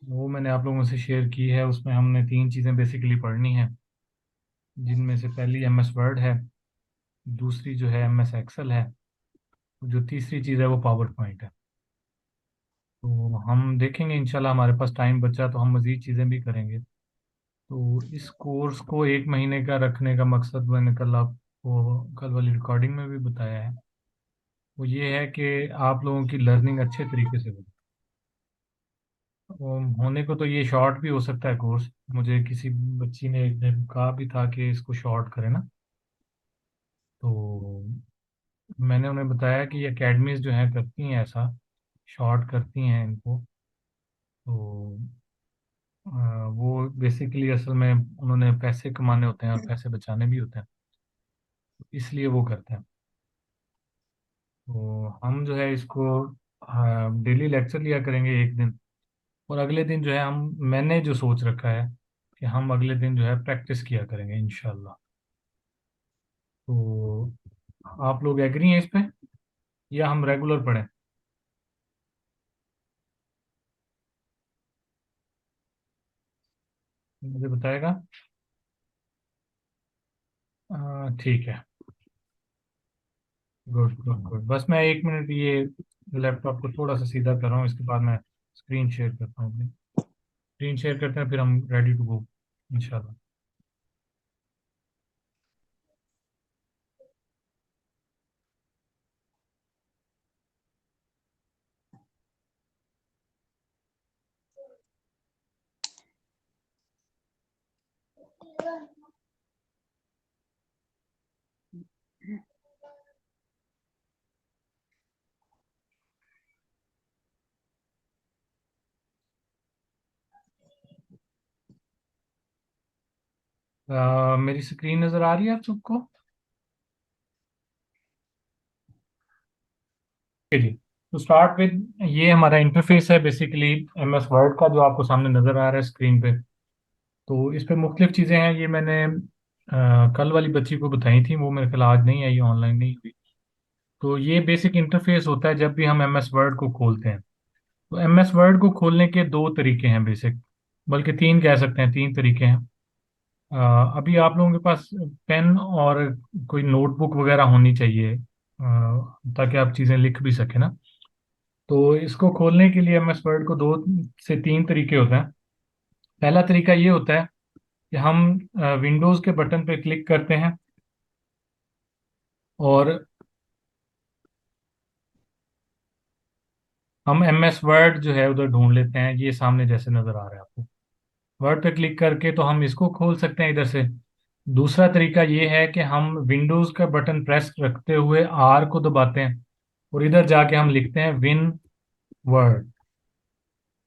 वो मैंने आप लोगों से शेयर की है। उसमें हमने तीन चीज़ें बेसिकली पढ़नी है, जिनमें से पहली MS वर्ड है, दूसरी जो है MS एक्सेल है, जो तीसरी चीज़ है वो पावर पॉइंट है। तो हम देखेंगे इंशाल्लाह, हमारे पास टाइम बचा तो हम मज़ीद चीज़ें भी करेंगे। तो इस कोर्स को 1 महीने का रखने का मकसद मैंने कल आपको कल वाली रिकॉर्डिंग में भी बताया है। वो ये है कि आप लोगों की लर्निंग अच्छे तरीके से हो। होने को तो ये शॉर्ट भी हो सकता है कोर्स। मुझे किसी बच्ची ने एक दिन कहा भी था कि इसको शॉर्ट करें ना, तो मैंने उन्हें बताया कि ये एकेडमीज जो हैं करती हैं ऐसा, शॉर्ट करती हैं इनको। तो वो बेसिकली असल में उन्होंने पैसे कमाने होते हैं और पैसे बचाने भी होते हैं, तो इसलिए वो करते हैं। तो हम जो है इसको डेली लेक्चर लिया करेंगे एक दिन, और अगले दिन जो है मैंने जो सोच रखा है कि हम अगले दिन जो है प्रैक्टिस किया करेंगे इंशाल्लाह। तो आप लोग एग्री हैं इस पे, या हम रेगुलर पढ़ें? मुझे बताएगा। ठीक है। Good good good. बस मैं 1 मिनट ये लैपटॉप को थोड़ा सा सीधा कर रहा हूँ, इसके बाद मैं स्क्रीन शेयर करता हूँ अपनी। स्क्रीन शेयर करते हैं, फिर हम रेडी टू गो इंशाल्लाह। मेरी स्क्रीन नज़र आ रही है आप सबको? ओके जी। तो स्टार्ट विद, ये हमारा इंटरफेस है बेसिकली MS वर्ड का, जो आपको सामने नज़र आ रहा है स्क्रीन पे। तो इस पे मुख्तलिफ चीज़ें हैं। ये मैंने कल वाली बच्ची को बताई थी, वो मेरे ख्याल आज नहीं आई, ऑनलाइन नहीं हुई। तो ये बेसिक इंटरफेस होता है जब भी हम MS वर्ड को खोलते हैं। तो MS वर्ड को खोलने के दो तरीके हैं बेसिक, बल्कि तीन कह सकते हैं, तीन तरीके हैं। अभी आप लोगों के पास पेन और कोई नोटबुक वगैरह होनी चाहिए, ताकि आप चीज़ें लिख भी सकें ना। तो इसको खोलने के लिए MS वर्ड को दो से तीन तरीके होते हैं। पहला तरीका ये होता है कि हम विंडोज़ के बटन पे क्लिक करते हैं, और हम MS वर्ड जो है उधर ढूंढ लेते हैं। ये सामने जैसे नज़र आ रहा है आपको, वर्ड पे क्लिक करके तो हम इसको खोल सकते हैं इधर से। दूसरा तरीका ये है कि हम विंडोज़ का बटन प्रेस रखते हुए R को दबाते हैं, और इधर जाके हम लिखते हैं विन वर्ड,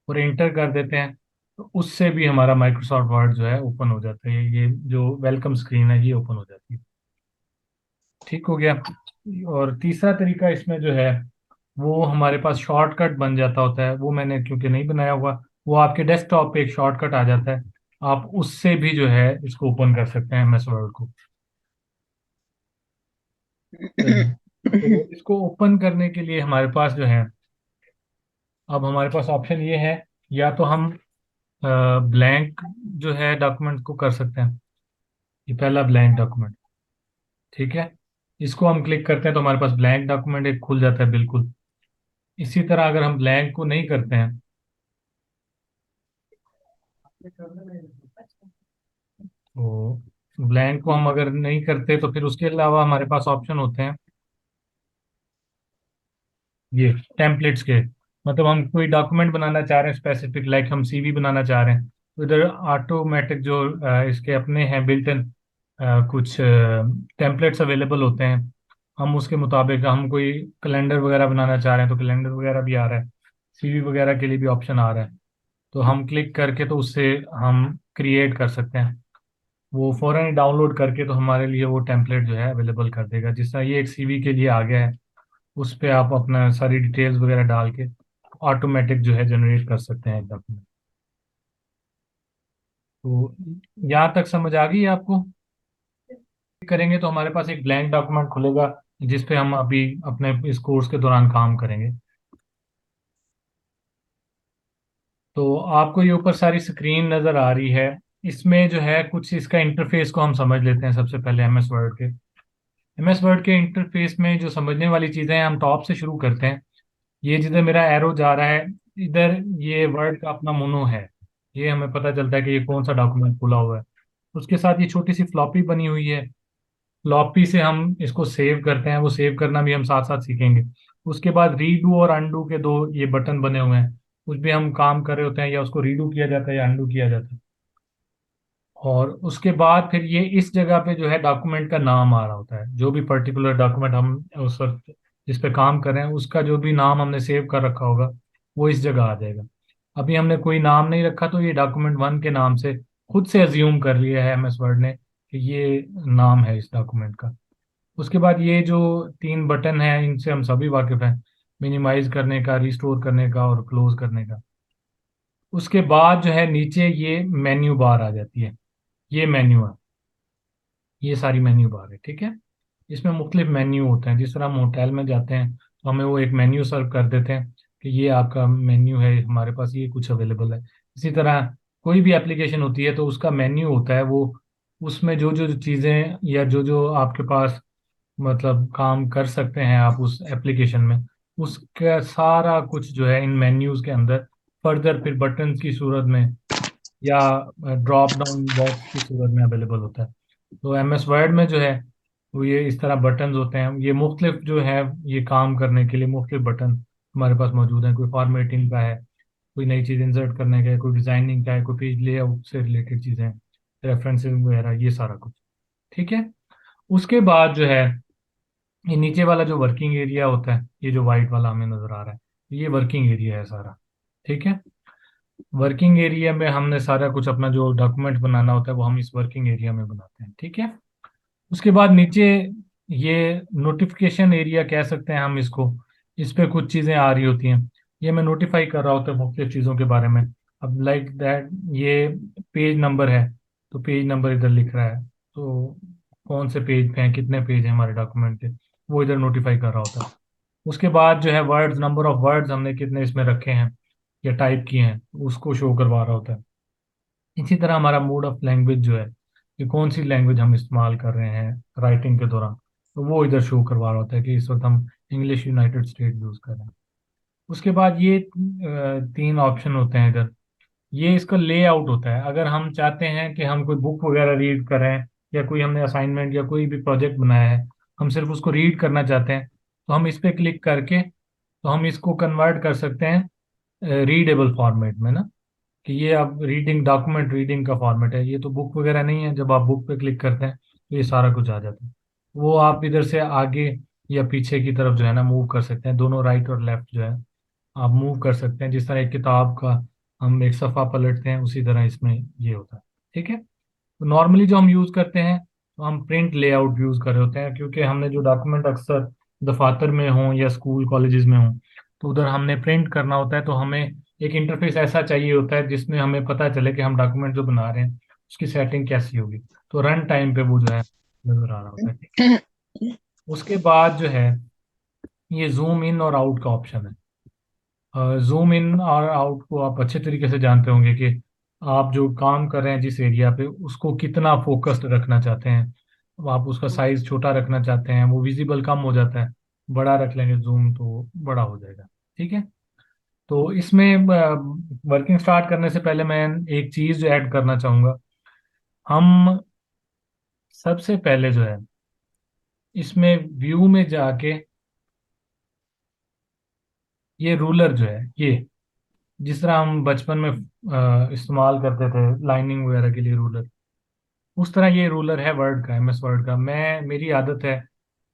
और इंटर कर देते हैं। तो उससे भी हमारा माइक्रोसॉफ्ट वर्ड जो है ओपन हो जाता है। ये जो वेलकम स्क्रीन है ये ओपन हो जाती है। ठीक हो गया। और तीसरा तरीका इसमें जो है, वो हमारे पास शॉर्टकट बन जाता होता है। वो मैंने क्योंकि नहीं बनाया हुआ, वो आपके डेस्कटॉप पे एक शॉर्टकट आ जाता है। आप उससे भी जो है इसको ओपन कर सकते हैं MS वर्ड को। तो इसको ओपन करने के लिए हमारे पास जो है, अब हमारे पास ऑप्शन ये है, या तो हम ब्लैंक जो है डॉक्यूमेंट को कर सकते हैं। ये पहला ब्लैंक डॉक्यूमेंट, ठीक है। इसको हम क्लिक करते हैं तो हमारे पास ब्लैंक डॉक्यूमेंट एक खुल जाता है बिल्कुल। इसी तरह अगर हम ब्लैंक को नहीं करते हैं, तो ब्लैंक को हम अगर नहीं करते तो फिर उसके अलावा हमारे पास ऑप्शन होते हैं ये टेम्पलेट्स के। मतलब हम कोई डॉक्यूमेंट बनाना चाह रहे हैं स्पेसिफिक, लाइक हम CV बनाना चाह रहे हैं, तो इधर ऑटोमेटिक जो इसके अपने हैं बिल्ट इन कुछ टेम्पलेट्स अवेलेबल होते हैं। हम उसके मुताबिक, हम कोई कैलेंडर वगैरह बनाना चाह रहे हैं तो कैलेंडर वगैरह भी आ रहा है, CV वगैरह के लिए भी ऑप्शन आ रहा है। तो हम क्लिक करके तो उससे हम क्रिएट कर सकते हैं। वो फ़ौरन ही डाउनलोड करके तो हमारे लिए वो टेम्पलेट जो है अवेलेबल कर देगा। जिस तरह ये एक CV के लिए आ गया है, उस पे आप अपना सारी डिटेल्स वगैरह डाल के ऑटोमेटिक जो है जनरेट कर सकते हैं एक डॉक्यूमेंट। तो यहाँ तक समझ आ गई है आपको? करेंगे तो हमारे पास एक ब्लैंक डॉक्यूमेंट खुलेगा, जिस पे हम अभी अपने इस कोर्स के दौरान काम करेंगे। तो आपको ये ऊपर सारी स्क्रीन नज़र आ रही है। इसमें जो है कुछ इसका इंटरफेस को हम समझ लेते हैं सबसे पहले एम एस वर्ड के। एम एस वर्ड के इंटरफेस में जो समझने वाली चीज़ें हैं, हम टॉप से शुरू करते हैं। ये जिधर मेरा एरो जा रहा है, इधर ये वर्ड का अपना मोनो है। ये हमें पता चलता है कि ये कौन सा डॉक्यूमेंट खुला हुआ है। उसके साथ ये छोटी सी फ्लॉपी बनी हुई है। फ्लॉपी से हम इसको सेव करते हैं, वो सेव करना भी हम साथ साथ सीखेंगे। उसके बाद रीडू और अंडू के दो ये बटन बने हुए हैं। कुछ भी हम काम कर रहे होते हैं, या उसको रीडू किया जाता है या अंडू किया जाता है। और उसके बाद फिर ये इस जगह पे जो है डॉक्यूमेंट का नाम आ रहा होता है। जो भी पर्टिकुलर डॉक्यूमेंट हम उस वक्त जिस पे काम कर रहे हैं, उसका जो भी नाम हमने सेव कर रखा होगा, वो इस जगह आ जाएगा। अभी हमने कोई नाम नहीं रखा, तो ये डॉक्यूमेंट वन के नाम से खुद से अज्यूम कर लिया है एमएस वर्ड ने कि ये नाम है इस डॉक्यूमेंट का। उसके बाद ये जो तीन बटन हैं, इनसे हम सभी वाकिफ हैं। मिनिमाइज करने का, रिस्टोर करने का और क्लोज करने का। उसके बाद जो है नीचे ये मेन्यू बार आ जाती है। ये मेन्यू है। ये सारी मेन्यू बार है, ठीक है। इसमें मुख्तलिफ मेन्यू होते हैं। जिस तरह हम होटल में जाते हैं तो हमें वो एक मेन्यू सर्व कर देते हैं कि ये आपका मेन्यू है, हमारे पास ये कुछ अवेलेबल है। इसी तरह कोई भी एप्लीकेशन होती है तो उसका मेन्यू होता है। वो उसमें जो जो चीज़ें या जो जो आपके पास मतलब काम कर सकते हैं आप उस एप्लीकेशन में, उसका सारा कुछ जो है इन मेन्यूज के अंदर फर्दर फिर बटन की सूरत में या ड्रॉप डाउन बॉक्स की सूरत में अवेलेबल होता है। तो एम एस वर्ड में जो है वो ये इस तरह बटन्स होते हैं। ये मुख्तलिफ जो है, ये काम करने के लिए मुख्तलिफ बटन हमारे पास मौजूद हैं। कोई फॉर्मेटिंग का है, कोई नई चीज़ इंसर्ट करने का है, कोई डिज़ाइनिंग का है, कोई पेज लेआउट से रिलेटेड चीज़ें, रेफरेंसिंग वगैरह, ये सारा कुछ, ठीक है। उसके बाद जो है ये नीचे वाला जो वर्किंग एरिया होता है, ये जो वाइट वाला हमें नज़र आ रहा है, ये वर्किंग एरिया है सारा, ठीक है। वर्किंग एरिया में हमने सारा कुछ अपना जो डॉक्यूमेंट बनाना होता है वो हम इस वर्किंग एरिया में बनाते हैं, ठीक है। उसके बाद नीचे ये नोटिफिकेशन एरिया कह सकते हैं हम इसको। इस पे कुछ चीज़ें आ रही होती हैं। ये मैं नोटिफाई कर रहा होता है मुख्तलिफ चीज़ों के बारे में। अब लाइक दैट ये पेज नंबर है, तो पेज नंबर इधर लिख रहा है। तो कौन से पेज पे हैं, कितने पेज हैं हमारे डॉक्यूमेंट के, वो इधर नोटिफाई कर रहा होता है। उसके बाद जो है वर्ड्स, नंबर ऑफ वर्ड्स हमने कितने इसमें रखे हैं या टाइप किए हैं, उसको शो करवा रहा होता है। इसी तरह हमारा मोड ऑफ लैंग्वेज जो है, कि कौन सी लैंग्वेज हम इस्तेमाल कर रहे हैं राइटिंग के दौरान, तो वो इधर शो करवा रहा होता है कि इस वक्त हम इंग्लिश यूनाइटेड स्टेट यूज़ कर रहे हैं। उसके बाद ये तीन ऑप्शन होते हैं इधर। ये इसका लेआउट होता है। अगर हम चाहते हैं कि हम कोई बुक वगैरह रीड करें, या कोई हमने असाइनमेंट या कोई भी प्रोजेक्ट बनाया है, हम सिर्फ उसको रीड करना चाहते हैं, तो हम इस पर क्लिक करके तो हम इसको कन्वर्ट कर सकते हैं रीडेबल फॉर्मेट में ना। कि ये अब रीडिंग डॉक्यूमेंट रीडिंग का फॉर्मेट है, ये तो बुक वगैरह नहीं है। जब आप बुक पे क्लिक करते हैं तो ये सारा कुछ आ जाता है। वो आप इधर से आगे या पीछे की तरफ जो है ना मूव कर सकते हैं। दोनों राइट और लेफ्ट जो है आप मूव कर सकते हैं। जिस तरह एक किताब का हम एक सफ़ा पलटते हैं, उसी तरह इसमें ये होता है, ठीक है। तो नॉर्मली जो हम यूज़ करते हैं, तो हम प्रिंट लेआउट यूज़ कर रहे होते हैं, क्योंकि हमने जो डॉक्यूमेंट अक्सर दफातर में हों या स्कूल कॉलेजेस में हों, तो उधर हमने प्रिंट करना होता है। तो हमें एक इंटरफेस ऐसा चाहिए होता है जिसमें हमें पता चले कि हम डॉक्यूमेंट जो बना रहे हैं उसकी सेटिंग कैसी होगी। तो रन टाइम पे वो जो है नजर आ रहा होता है, ठीक है। उसके बाद जो है ये जूम इन और आउट का ऑप्शन है। जूम इन और आउट को आप अच्छे तरीके से जानते होंगे कि आप जो काम कर रहे हैं जिस एरिया पे, उसको कितना फोकस्ड रखना चाहते हैं। अब आप उसका साइज छोटा रखना चाहते हैं, वो विजिबल कम हो जाता है। बड़ा रख लेंगे जूम तो बड़ा हो जाएगा, ठीक है। तो इसमें वर्किंग स्टार्ट करने से पहले मैं एक चीज़ जो ऐड करना चाहूँगा। हम सबसे पहले जो है इसमें व्यू में जाके ये रूलर जो है, ये जिस तरह हम बचपन में इस्तेमाल करते थे लाइनिंग वगैरह के लिए रूलर, उस तरह ये रूलर है वर्ड का, एमएस वर्ड का। मैं मेरी आदत है,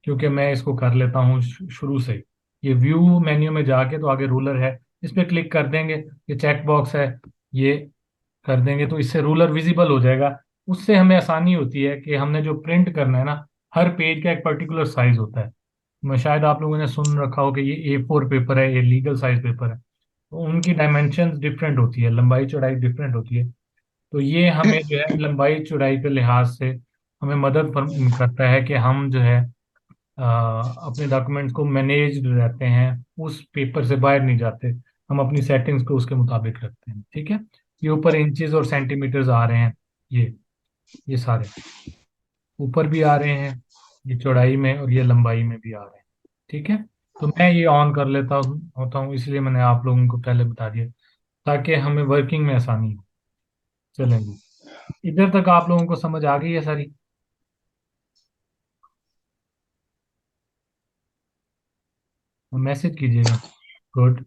क्योंकि मैं इसको कर लेता हूँ शुरू से ही। ये व्यू मेन्यू में जाके तो आगे रूलर है, इस पर क्लिक कर देंगे। ये चेक बॉक्स है, ये कर देंगे तो इससे रूलर विजिबल हो जाएगा। उससे हमें आसानी होती है कि हमने जो प्रिंट करना है ना, हर पेज का एक पर्टिकुलर साइज होता है। मैं शायद आप लोगों ने सुन रखा हो कि ये A4 पेपर है, ये लीगल साइज पेपर है, तो उनकी डायमेंशन डिफरेंट होती है, लंबाई चौड़ाई डिफरेंट होती है। तो ये हमें जो है लंबाई चौड़ाई के लिहाज से हमें मदद करता है कि हम जो है अपने डॉक्यूमेंट्स को मैनेज रहते हैं, उस पेपर से बाहर नहीं जाते। हम अपनी सेटिंग्स को उसके मुताबिक रखते हैं। ठीक है, ये ऊपर इंचेस और सेंटीमीटर्स आ रहे हैं, ये सारे ऊपर भी आ रहे हैं, ये चौड़ाई में और ये लंबाई में भी आ रहे हैं। ठीक है, तो मैं ये ऑन कर लेता होता हूँ, इसलिए मैंने आप लोगों को पहले बता दिया ताकि हमें वर्किंग में आसानी हो। चलेंगे, इधर तक आप लोगों को समझ आ गई है सारी? मैसेज कीजिएगा। गुड।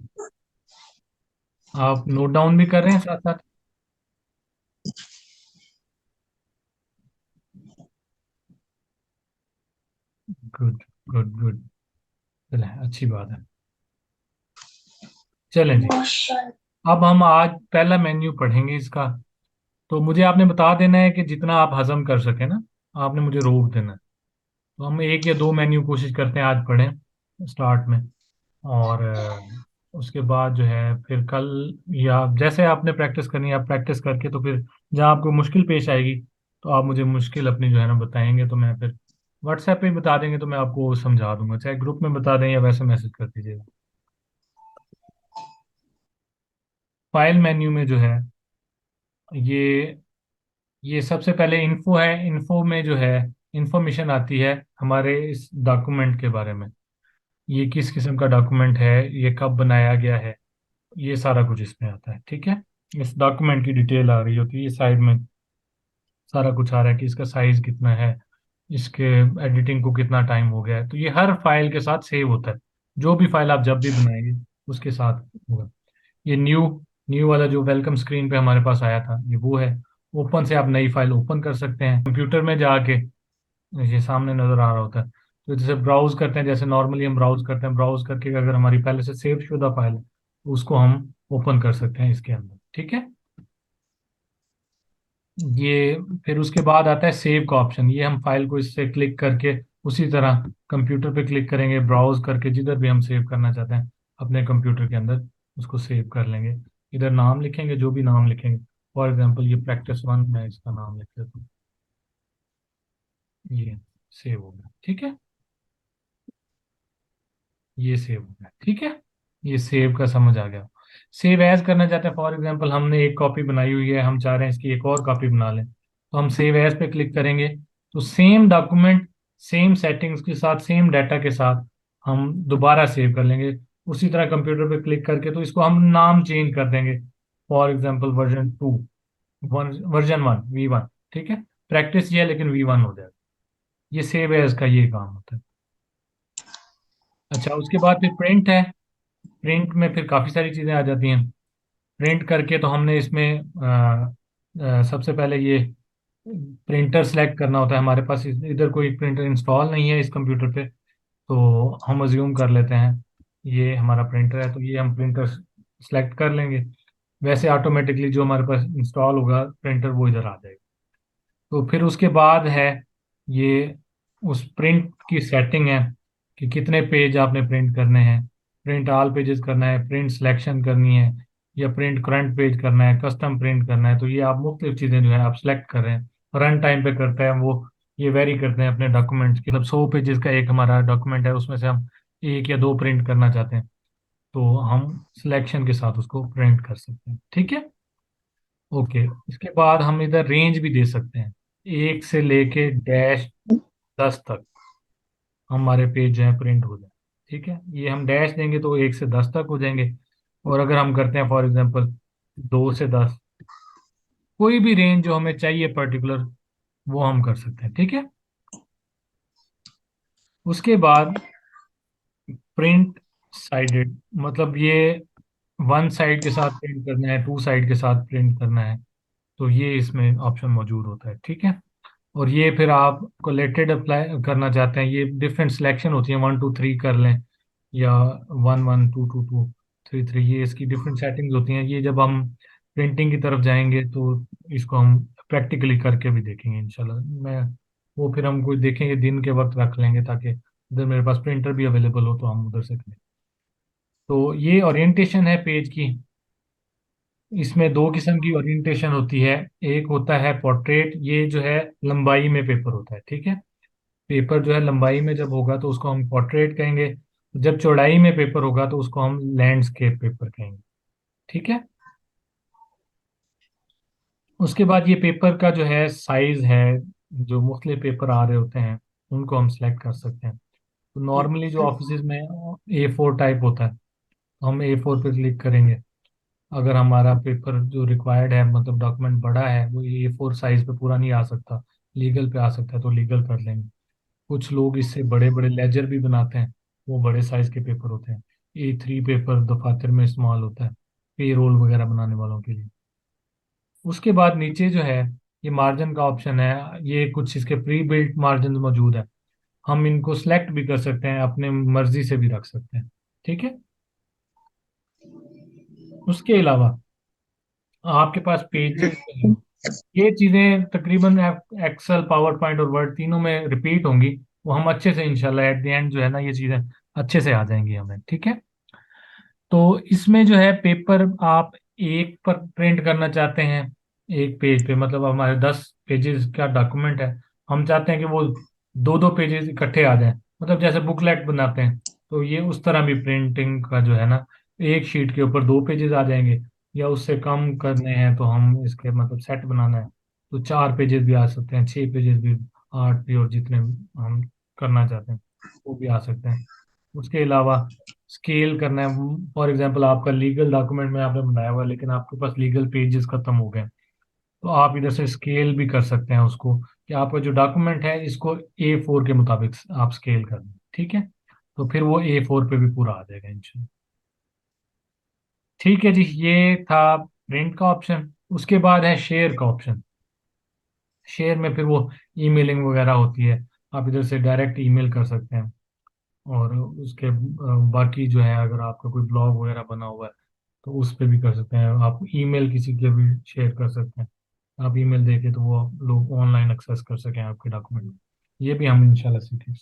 आप नोट डाउन भी कर रहे हैं साथ साथ? Good good good. चले, अच्छी बात है। चलें जी, अब हम आज पहला मेन्यू पढ़ेंगे इसका। तो मुझे आपने बता देना है कि जितना आप हजम कर सके ना, आपने मुझे रोक देना है। तो हम एक या दो मेन्यू कोशिश करते हैं आज पढ़ें स्टार्ट में, और उसके बाद जो है फिर कल, या जैसे आपने प्रैक्टिस करनी है आप प्रैक्टिस करके, तो फिर जहाँ आपको मुश्किल पेश आएगी तो आप मुझे मुश्किल अपनी जो है ना बताएंगे, तो मैं फिर व्हाट्सएप पे बता देंगे तो मैं आपको समझा दूंगा, चाहे ग्रुप में बता दें या वैसे मैसेज कर दीजिएगा। फाइल मेन्यू में जो है, ये ये सबसे पहले इन्फो है। इन्फो में जो है इंफॉर्मेशन आती है हमारे इस डॉक्यूमेंट के बारे में, ये किस किस्म का डॉक्यूमेंट है, ये कब बनाया गया है, ये सारा कुछ इसमें आता है। ठीक है, इस डॉक्यूमेंट की डिटेल आ रही होती है, ये साइड में सारा कुछ आ रहा है कि इसका साइज कितना है, इसके एडिटिंग को कितना टाइम हो गया है। तो ये हर फाइल के साथ सेव होता है, जो भी फाइल आप जब भी बनाएंगे उसके साथ होगा। ये न्यू न्यू वाला जो वेलकम स्क्रीन पे हमारे पास आया था, ये वो है। ओपन से आप नई फाइल ओपन कर सकते हैं कंप्यूटर में जाके, ये सामने नजर आ रहा होता है। तो जैसे ब्राउज करते हैं, जैसे नॉर्मली हम ब्राउज करते हैं, ब्राउज करके अगर हमारी पहले से सेव शुदा फाइल है तो उसको हम ओपन कर सकते हैं इसके अंदर। ठीक है, ये फिर उसके बाद आता है सेव का ऑप्शन। ये हम फाइल को इससे क्लिक करके उसी तरह कंप्यूटर पे क्लिक करेंगे, ब्राउज करके जिधर भी हम सेव करना चाहते हैं अपने कंप्यूटर के अंदर उसको सेव कर लेंगे। इधर नाम लिखेंगे, जो भी नाम लिखेंगे। फॉर एग्जांपल ये प्रैक्टिस 1, मैं इसका नाम लिख देता हूँ, ये सेव हो गया। ठीक है, ये सेव हो गया। ठीक है, ये सेव का समझ आ गया। सेव एज करना चाहते हैं, फॉर एग्जांपल हमने एक कॉपी बनाई हुई है, हम चाह रहे हैं इसकी एक और कॉपी बना लें, तो हम सेव एज पे क्लिक करेंगे। तो सेम डॉक्यूमेंट, सेम सेटिंग्स के साथ, सेम डाटा के साथ हम दोबारा सेव कर लेंगे उसी तरह कंप्यूटर पे क्लिक करके। तो इसको हम नाम चेंज कर देंगे, for example version 2, version 1 V1। ठीक है, प्रैक्टिस ये है लेकिन V1 हो जाएगा। ये सेव एज का ये काम होता है। अच्छा, उसके बाद फिर प्रिंट है। प्रिंट में फिर काफ़ी सारी चीज़ें आ जाती हैं। प्रिंट करके तो हमने इसमें सबसे पहले ये प्रिंटर सेलेक्ट करना होता है। हमारे पास इधर कोई प्रिंटर इंस्टॉल नहीं है इस कंप्यूटर पे, तो हम अज्यूम कर लेते हैं ये हमारा प्रिंटर है, तो ये हम प्रिंटर सेलेक्ट कर लेंगे। वैसे ऑटोमेटिकली जो हमारे पास इंस्टॉल होगा प्रिंटर वो इधर आ जाएगा। तो फिर उसके बाद है ये उस प्रिंट की सेटिंग है कि कितने पेज आपने प्रिंट करने हैं, प्रिंट ऑल पेजेस करना है, प्रिंट सिलेक्शन करनी है, या प्रिंट करंट पेज करना है, कस्टम प्रिंट करना है। तो ये आप मुख्तलिफ चीज़ें जो है आप सेलेक्ट कर रहे हैं। रन टाइम पे करते हैं वो, ये वेरी करते हैं अपने डॉक्यूमेंट्स की। मतलब 100 पेजेस का एक हमारा डॉक्यूमेंट है, उसमें से हम एक या दो प्रिंट करना चाहते हैं, तो हम सिलेक्शन के साथ उसको प्रिंट कर सकते हैं। ठीक है, ओके। इसके बाद हम इधर रेंज भी दे सकते हैं, 1 से लेके -10 तक हमारे पेज जो है प्रिंट हो जाए। ठीक है, ये हम डैश देंगे तो 1 से 10 तक हो जाएंगे। और अगर हम करते हैं फॉर एग्जांपल 2 से 10, कोई भी रेंज जो हमें चाहिए पर्टिकुलर वो हम कर सकते हैं। ठीक है, उसके बाद प्रिंट साइडेड, मतलब ये 1 साइड के साथ प्रिंट करना है, 2 साइड के साथ प्रिंट करना है, तो ये इसमें ऑप्शन मौजूद होता है। ठीक है, और ये फिर आप कोलेटेड अप्लाई करना चाहते हैं, ये डिफरेंट सिलेक्शन होती है, 1 2 3 कर लें, या 1 1 2 2 2 3 3, ये इसकी डिफरेंट सेटिंग्स होती हैं। ये जब हम प्रिंटिंग की तरफ जाएंगे तो इसको हम प्रैक्टिकली करके भी देखेंगे इंशाल्लाह। मैं वो फिर हम कोई देखेंगे दिन के वक्त रख लेंगे ताकि उधर मेरे पास प्रिंटर भी अवेलेबल हो तो हम उधर से करें। तो ये ओरिएंटेशन है पेज की। इसमें दो किस्म की ओरिएंटेशन होती है। एक होता है पोर्ट्रेट, ये जो है लंबाई में पेपर होता है। ठीक है, पेपर जो है लंबाई में जब होगा तो उसको हम पोर्ट्रेट कहेंगे, जब चौड़ाई में पेपर होगा तो उसको हम लैंडस्केप पेपर कहेंगे। ठीक है। उसके बाद ये पेपर का जो है साइज है, जो मुख्तलिफ पेपर आ रहे होते हैं उनको हम सेलेक्ट कर सकते हैं। तो नॉर्मली जो ऑफिस में A4 टाइप होता है, तो हम A4 पे क्लिक करेंगे। अगर हमारा पेपर जो रिक्वायर्ड है, मतलब डॉक्यूमेंट बड़ा है, वो A4 साइज पे पूरा नहीं आ सकता, लीगल पे आ सकता है, तो लीगल कर लेंगे। कुछ लोग इससे बड़े बड़े लेजर भी बनाते हैं, वो बड़े साइज के पेपर होते हैं। A3 पेपर दफातर में इस्तेमाल होता है, पे रोल वगैरह बनाने वालों के लिए। उसके बाद नीचे जो है, ये मार्जिन का ऑप्शन है। ये कुछ इसके प्री बिल्ट मार्जिन मौजूद है, हम इनको सेलेक्ट भी कर सकते हैं, अपने मर्जी से भी रख सकते हैं। ठीक है। उसके अलावा आपके पास पेजेस हैं, ये चीज़ें तकरीबन एक्सेल, पावर पॉइंट और वर्ड तीनों में रिपीट होंगी। वो हम अच्छे से इंशाल्लाह एट द एंड जो है ना, ये चीज़ें अच्छे से आ जाएंगी हमें। ठीक है। तो इसमें जो है पेपर आप एक पर प्रिंट करना चाहते हैं, एक पेज पे, मतलब हमारे 10 पेजेस का डॉक्यूमेंट है, हम चाहते हैं कि वो दो दो पेजेस इकट्ठे आ जाएं, मतलब जैसे बुकलेट बनाते हैं, तो ये उस तरह भी प्रिंटिंग का जो है ना, एक शीट के ऊपर 2 पेजेस आ जाएंगे। या उससे कम करने हैं तो हम इसके मतलब सेट बनाना है, तो 4 पेजेस भी आ सकते हैं, 6 पेजेस भी, 8 भी, और जितने हम करना चाहते हैं वो भी आ सकते हैं। उसके अलावा स्केल करना है। फॉर एग्जांपल आपका लीगल डॉक्यूमेंट में आपने बनाया हुआ है, लेकिन आपके पास लीगल पेजेस खत्म हो गए, तो आप इधर से स्केल भी कर सकते हैं उसको, कि आपका जो डॉक्यूमेंट है इसको A4 के मुताबिक आप स्केल कर दें। ठीक है। तो फिर वो A4 पे भी पूरा आ जाएगा इंशाल्लाह। ठीक है जी, ये था प्रिंट का ऑप्शन। उसके बाद है शेयर का ऑप्शन। शेयर में फिर वो ईमेलिंग वगैरह होती है, आप इधर से डायरेक्ट ईमेल कर सकते हैं। और उसके बाकी जो है, अगर आपका कोई ब्लॉग वगैरह बना हुआ है तो उस पे भी कर सकते हैं। आप ईमेल किसी के भी शेयर कर सकते हैं, आप ईमेल देके तो वो लोग ऑनलाइन एक्सेस कर सकें आपके डॉक्यूमेंट। ये भी हम इंशाल्लाह सीखें।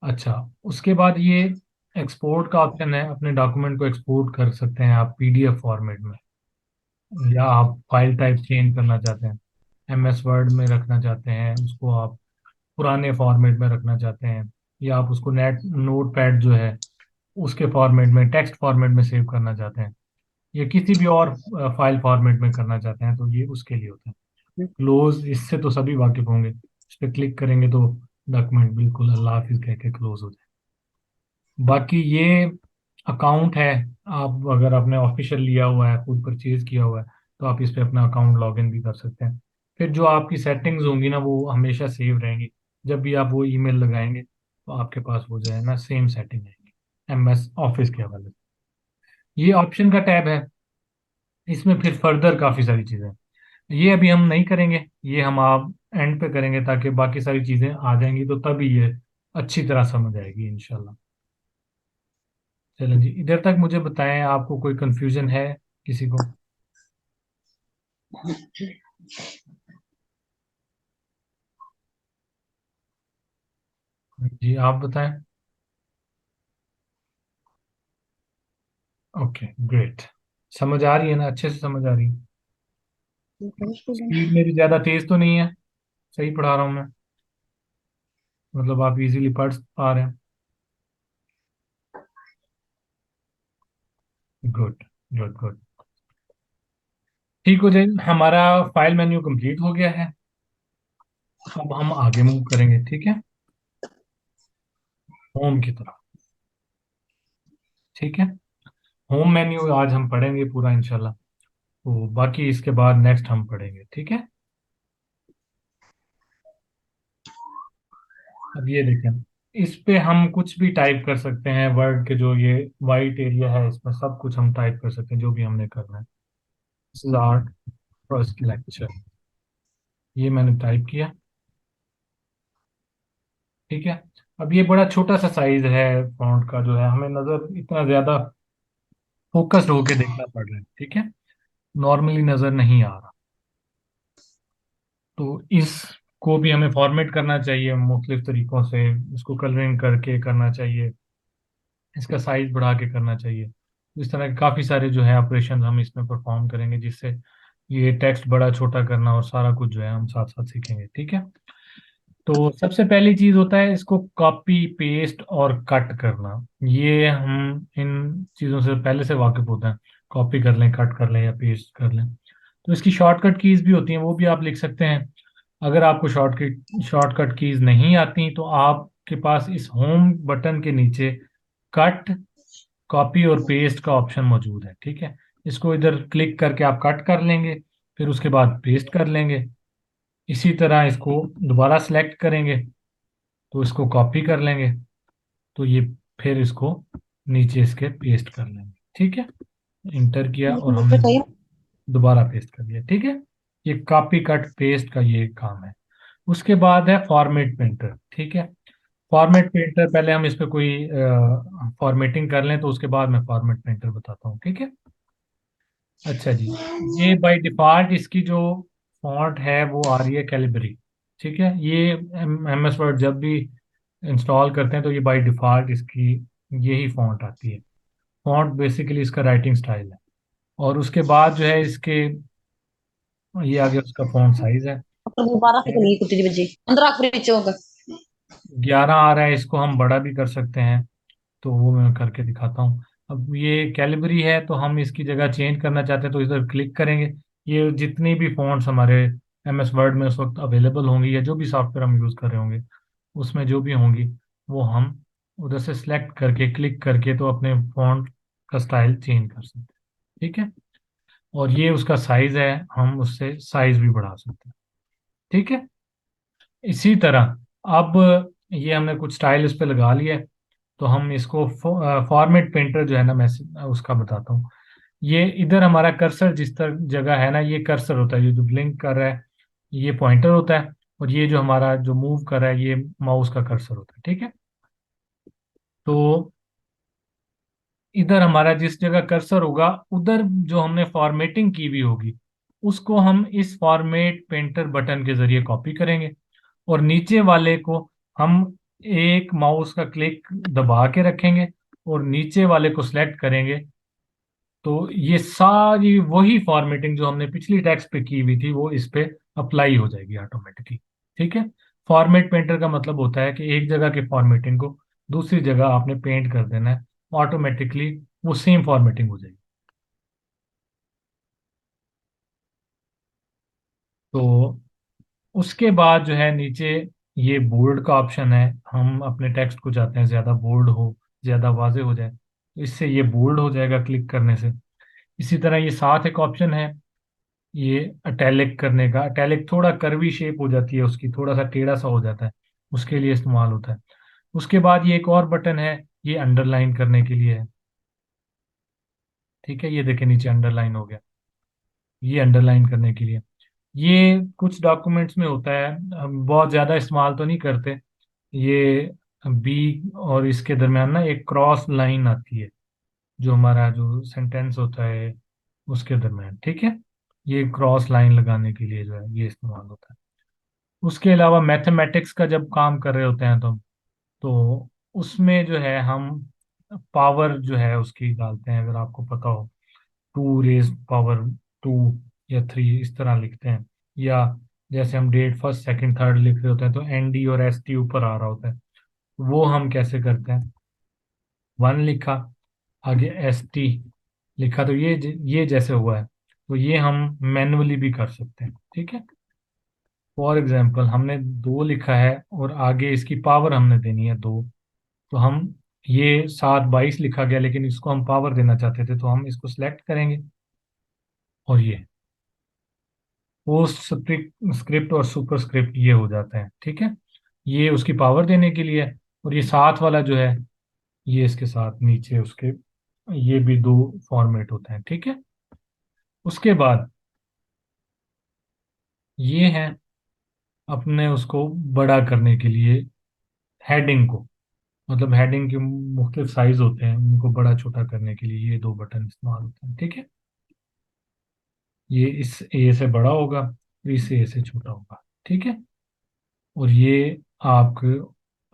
अच्छा, उसके बाद ये एक्सपोर्ट का ऑप्शन है। अपने डॉक्यूमेंट को एक्सपोर्ट कर सकते हैं आप PDF फॉर्मेट में, या आप फाइल टाइप चेंज करना चाहते हैं, MS वर्ड में रखना चाहते हैं उसको, आप पुराने फॉर्मेट में रखना चाहते हैं, या आप उसको नेट नोट पैड जो है उसके फॉर्मेट में, टेक्स्ट फॉर्मेट में सेव करना चाहते हैं, या किसी भी और फाइल फॉर्मेट में करना चाहते हैं, तो ये उसके लिए होता है। क्लोज, इससे तो सभी वाकिफ होंगे, इस पर क्लिक करेंगे तो डॉक्यूमेंट बिल्कुल अल्लाह हाफिज कह के क्लोज हो जाए। बाकी ये अकाउंट है, आप अगर आपने ऑफिशियल लिया हुआ है, खुद परचेज किया हुआ है, तो आप इस पे अपना अकाउंट लॉगिन भी कर सकते हैं। फिर जो आपकी सेटिंग्स होंगी ना, वो हमेशा सेव रहेंगी। जब भी आप वो ईमेल लगाएंगे तो आपके पास वो जो है ना, सेम सेटिंग आएगी MS ऑफिस के हवाले से। ये ऑप्शन का टैब है, इसमें फिर फर्दर काफ़ी सारी चीज़ें हैं। ये अभी हम नहीं करेंगे, ये हम आप एंड पे करेंगे, ताकि बाकी सारी चीज़ें आ जाएंगी तो तभी ये अच्छी तरह समझ आएगी इंशाल्लाह। चलें जी, इधर तक मुझे बताएं, आपको कोई कंफ्यूजन है किसी को? जी आप बताएं। Okay, great. समझ आ रही है ना, अच्छे से समझ आ रही है? स्पीड मेरी ज़्यादा तेज़ तो नहीं है? सही पढ़ा रहा हूँ मैं? मतलब आप इजीली पढ़ पा रहे हैं? Good, good, good. ठीक हो जाए, हमारा फाइल मेन्यू कंप्लीट हो गया है। अब हम आगे मूव करेंगे, ठीक है, होम की तरफ। ठीक है। होम मेन्यू आज हम पढ़ेंगे पूरा इंशाल्लाह, तो बाकी इसके बाद नेक्स्ट हम पढ़ेंगे। ठीक है। अब ये देखें, इस पे हम कुछ भी टाइप कर सकते हैं, वर्ड के जो ये वाइट एरिया है इसमें सब कुछ हम टाइप कर सकते हैं, जो भी हमने करना है। स्टार्ट फर्स्ट लेक्चर, ये मैंने टाइप किया। ठीक है। अब ये बड़ा छोटा सा साइज है फॉन्ट का, जो है हमें नज़र इतना ज़्यादा फोकस्ड होके देखना पड़ रहा है। ठीक है, नॉर्मली नज़र नहीं आ रहा, तो इसको भी हमें फॉर्मेट करना चाहिए मुख्तलिफ तरीकों से, इसको कलरिंग करके करना चाहिए, इसका साइज बढ़ा के करना चाहिए। इस तरह के काफ़ी सारे जो है ऑपरेशन हम इसमें परफॉर्म करेंगे, जिससे ये टेक्स्ट बड़ा छोटा करना और सारा कुछ जो है हम साथ साथ सीखेंगे। ठीक है। तो सबसे पहली चीज़ होता है इसको कॉपी पेस्ट और कट करना। ये हम इन चीज़ों से पहले से वाकिफ होते हैं, कॉपी कर लें, कट कर लें या पेस्ट कर लें। तो इसकी शॉर्टकट कीज भी होती हैं, वो भी आप लिख सकते हैं। अगर आपको शॉर्टकट कीज नहीं आती तो आपके पास इस होम बटन के नीचे कट, कॉपी और पेस्ट का ऑप्शन मौजूद है। ठीक है, इसको इधर क्लिक करके आप कट कर लेंगे, फिर उसके बाद पेस्ट कर लेंगे। इसी तरह इसको दोबारा सेलेक्ट करेंगे तो इसको कॉपी कर लेंगे, तो ये फिर इसको नीचे इसके पेस्ट कर लेंगे। ठीक है, इंटर किया और मुझे हमने बताइए। दोबारा पेस्ट कर दिया। ठीक है, ये कॉपी कट पेस्ट का ये काम है। उसके बाद है फॉर्मेट पेंटर। ठीक है, फॉर्मेट पेंटर पहले हम इस पे कोई फॉर्मेटिंग कर लें, तो उसके बाद मैं फॉर्मेट पेंटर बताता हूँ। ठीक है, अच्छा जी। ये बाय डिफॉल्ट इसकी जो फॉन्ट है वो आ रही है कैलिबरी। ठीक है, ये एम एस वर्ड जब भी इंस्टॉल करते हैं तो ये बाय डिफॉल्ट इसकी यही फॉन्ट आती है। फॉन्ट बेसिकली इसका राइटिंग स्टाइल है। और उसके बाद जो है इसके, ये आगे उसका फॉन्ट साइज है। अपने दोबारा से करिए कुत्ते बजे अंदर आ फ्रिज होगा। 11 आ रहा है, इसको हम बड़ा भी कर सकते हैं, तो वो मैं करके दिखाता हूँ। अब ये कैलिबरी है, तो हम इसकी जगह चेंज करना चाहते हैं तो इधर क्लिक करेंगे। ये जितनी भी फॉन्ट्स हमारे एम एस वर्ड में उस वक्त अवेलेबल होंगी, या जो भी सॉफ्टवेयर हम यूज़ कर रहे होंगे उसमें जो भी होंगी, वो हम उधर से सिलेक्ट करके क्लिक करके तो अपने फॉन्ट का स्टाइल चेंज कर सकते हैं। ठीक है, और ये उसका साइज है, हम उससे साइज भी बढ़ा सकते हैं। ठीक है, इसी तरह अब ये हमने कुछ स्टाइल इस पे लगा लिया है, तो हम इसको फॉर्मेट पेंटर जो है ना, मैं उसका बताता हूँ। ये इधर हमारा कर्सर जिस तरह जगह है ना, ये कर्सर होता है, ये जो ब्लिंक कर रहा है ये पॉइंटर होता है, और ये जो हमारा जो मूव कर रहा है ये माउस का कर्सर होता है। ठीक है, तो इधर हमारा जिस जगह कर्सर होगा उधर जो हमने फॉर्मेटिंग की हुई होगी उसको हम इस फॉर्मेट पेंटर बटन के जरिए कॉपी करेंगे, और नीचे वाले को हम एक माउस का क्लिक दबा के रखेंगे और नीचे वाले को सिलेक्ट करेंगे, तो ये सारी वही फॉर्मेटिंग जो हमने पिछली टेक्स्ट पे की हुई थी वो इस पे अप्लाई हो जाएगी ऑटोमेटिकली। ठीक है, फॉर्मेट पेंटर का मतलब होता है कि एक जगह के फॉर्मेटिंग को दूसरी जगह आपने पेंट कर देना है, ऑटोमेटिकली वो सेम फॉर्मेटिंग हो जाएगी। तो उसके बाद जो है नीचे ये बोल्ड का ऑप्शन है। हम अपने टेक्स्ट को चाहते हैं ज़्यादा बोल्ड हो, ज़्यादा वाजे हो जाए, तो इससे ये बोल्ड हो जाएगा क्लिक करने से। इसी तरह ये साथ एक ऑप्शन है ये अटैलिक करने का। अटैलिक थोड़ा कर्वी शेप हो जाती है उसकी, थोड़ा सा टेढ़ा सा हो जाता है, उसके लिए इस्तेमाल होता है। उसके बाद ये एक और बटन है, ये अंडरलाइन करने के लिए है। ठीक है, ये देखें नीचे अंडरलाइन हो गया, ये अंडरलाइन करने के लिए। ये कुछ डॉक्यूमेंट्स में होता है, हम बहुत ज़्यादा इस्तेमाल तो नहीं करते। ये बी और इसके दरमियान ना एक क्रॉस लाइन आती है, जो हमारा जो सेंटेंस होता है उसके दरमियान। ठीक है, ये क्रॉस लाइन लगाने के लिए जो है ये इस्तेमाल होता है। उसके अलावा मैथमेटिक्स का जब काम कर रहे होते हैं तो उसमें जो है हम पावर जो है उसकी डालते हैं, अगर आपको पता हो, 2 रेज पावर 2 या 3 इस तरह लिखते हैं। या जैसे हम डेट फर्स्ट सेकंड थर्ड लिख रहे होते हैं तो एन डी और एस टी ऊपर आ रहा होता है, वो हम कैसे करते हैं, 1 लिखा, आगे एस टी लिखा, तो ये जैसे हुआ है, तो ये हम मैन्युअली भी कर सकते हैं। ठीक है, फॉर एग्जाम्पल हमने 2 लिखा है और आगे इसकी पावर हमने देनी है 2, तो हम ये 7 22 लिखा गया लेकिन इसको हम पावर देना चाहते थे, तो हम इसको सिलेक्ट करेंगे और ये पोस्ट स्क्रिप्ट और सुपर स्क्रिप्ट ये हो जाता है। ठीक है, ये उसकी पावर देने के लिए है। और ये साथ वाला जो है ये इसके साथ नीचे उसके ये भी 2 फॉर्मेट होते हैं। ठीक है, उसके बाद ये है अपने उसको बड़ा करने के लिए हेडिंग को, मतलब हेडिंग के मुख्तलिफ साइज होते हैं, उनको बड़ा छोटा करने के लिए ये 2 बटन इस्तेमाल होते हैं। ठीक है, ये इस ए से बड़ा होगा और इस ए से छोटा होगा। ठीक है, और ये आपके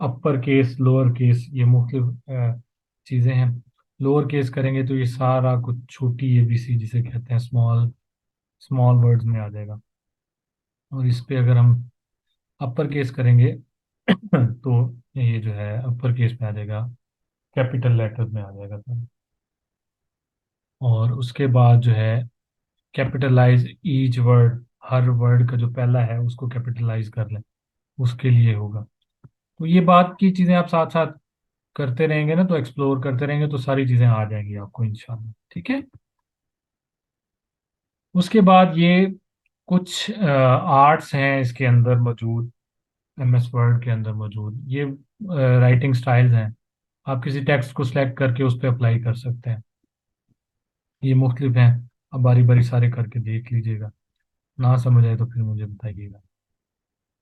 अपर केस लोअर केस ये मुख्तलिफ चीज़ें हैं। लोअर केस करेंगे तो ये सारा कुछ छोटी एबीसी जिसे कहते हैं स्मॉल स्मॉल वर्ड्स में आ जाएगा, और इस पे अगर हम अपर केस करेंगे तो ये जो है अपर केस में आ जाएगा, कैपिटल लेटर में आ जाएगा। और उसके बाद जो है कैपिटलाइज ईच वर्ड, हर वर्ड का जो पहला है उसको कैपिटलाइज कर लें, उसके लिए होगा। तो ये बात की चीज़ें आप साथ साथ करते रहेंगे ना, तो एक्सप्लोर करते रहेंगे तो सारी चीज़ें आ जाएंगी आपको इंशाल्लाह। ठीक है। उसके बाद ये कुछ आर्ट्स हैं इसके अंदर मौजूद, एमएस वर्ड के अंदर मौजूद, ये राइटिंग स्टाइल्स हैं। आप किसी टेक्स्ट को सिलेक्ट करके उस पर अप्लाई कर सकते हैं। ये मुख्तलिफ हैं। अब बारी बारी सारे करके देख लीजिएगा, ना समझ आए तो फिर मुझे बताइएगा।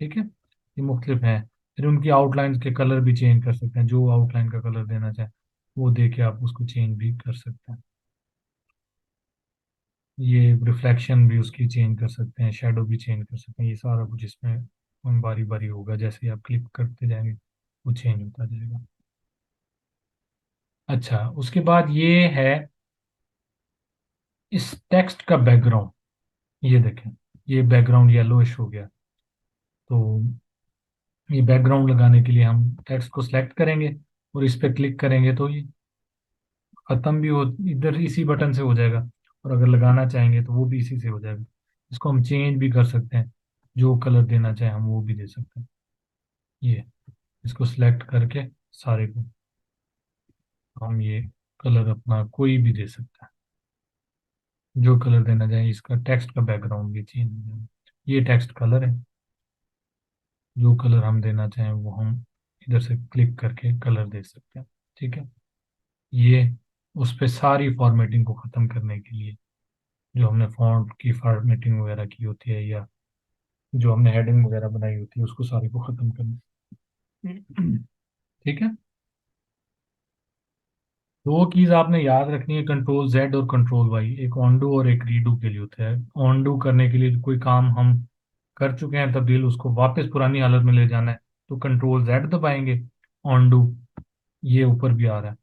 ठीक है। ये मुख्तलिफ हैं। फिर उनकी आउटलाइन के कलर भी चेंज कर सकते हैं, जो आउटलाइन का कलर देना चाहें वो दे के आप उसको चेंज भी कर सकते हैं। ये रिफ्लेक्शन भी उसकी चेंज कर सकते हैं, शेडो भी चेंज कर सकते हैं। ये सारा कुछ इसमें बारी बारी होगा, जैसे ही आप क्लिक करते जाएंगे वो चेंज होता जाएगा। अच्छा, उसके बाद ये है इस टेक्स्ट का बैकग्राउंड। ये देखें, ये बैकग्राउंड येलोइश हो गया। तो ये बैकग्राउंड लगाने के लिए हम टेक्स्ट को सिलेक्ट करेंगे और इस पर क्लिक करेंगे तो ये खत्म भी हो, इधर इसी बटन से हो जाएगा। और अगर लगाना चाहेंगे तो वो भी इसी से हो जाएगा। इसको हम चेंज भी कर सकते हैं, जो कलर देना चाहें हम वो भी दे सकते हैं। ये इसको सिलेक्ट करके सारे को हम ये कलर अपना कोई भी दे सकते हैं, जो कलर देना चाहें। इसका टेक्स्ट का बैकग्राउंड भी चेंज हो जाएगा। ये टेक्स्ट कलर है, जो कलर हम देना चाहें वो हम इधर से क्लिक करके कलर दे सकते हैं। ठीक है। ये उस पे सारी फॉर्मेटिंग को ख़त्म करने के लिए, जो हमने फॉन्ट की फॉर्मेटिंग वगैरह की होती है या जो हमने हेडिंग वगैरह बनाई होती है उसको सारी को ख़त्म करना। ठीक है। दो कीज आपने याद रखनी है, कंट्रोल जेड और कंट्रोल वाई, एक ऑनडू और एक रीडू के लिए होता है। ऑनडू करने के लिए कोई काम हम कर चुके हैं तब्दील, उसको वापस पुरानी हालत में ले जाना है तो कंट्रोल जेड दबाएंगे। ऑनडू ये ऊपर भी आ रहा है।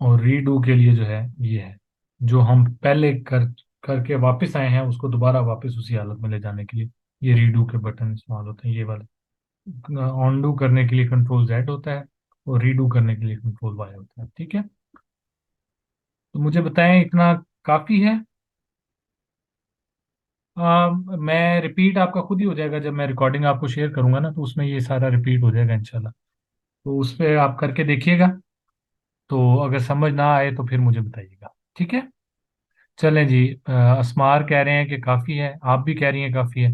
और रीडू के लिए जो है ये है, जो हम पहले करके वापस आए हैं उसको दोबारा वापस उसी हालत में ले जाने के लिए ये रीडू के बटन इस्तेमाल होते हैं, ये वाले। ऑनडू करने के लिए कंट्रोल जेड होता है और रीडू करने के लिए कंट्रोल वाई होता है। ठीक है। तो मुझे बताएं, इतना काफी है? मैं रिपीट आपका खुद ही हो जाएगा, जब मैं रिकॉर्डिंग आपको शेयर करूंगा ना तो उसमें ये सारा रिपीट हो जाएगा इंशाल्लाह। तो उस पर आप करके देखिएगा। तो अगर समझ ना आए तो फिर मुझे बताइएगा। ठीक है। चलें जी, असमार कह रहे हैं कि काफ़ी है, आप भी कह रही हैं काफ़ी है।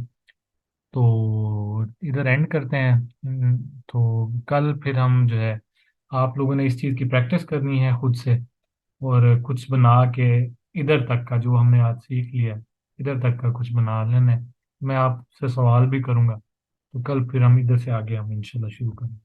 तो इधर एंड करते हैं। तो कल फिर हम जो है, आप लोगों ने इस चीज़ की प्रैक्टिस करनी है खुद से, और कुछ बना के इधर तक का जो हमने आज सीख लिया है, इधर तक का कुछ बना लेना है। मैं आपसे सवाल भी करूंगा। तो कल फिर हम इधर से आगे हम इंशाल्लाह शुरू करें।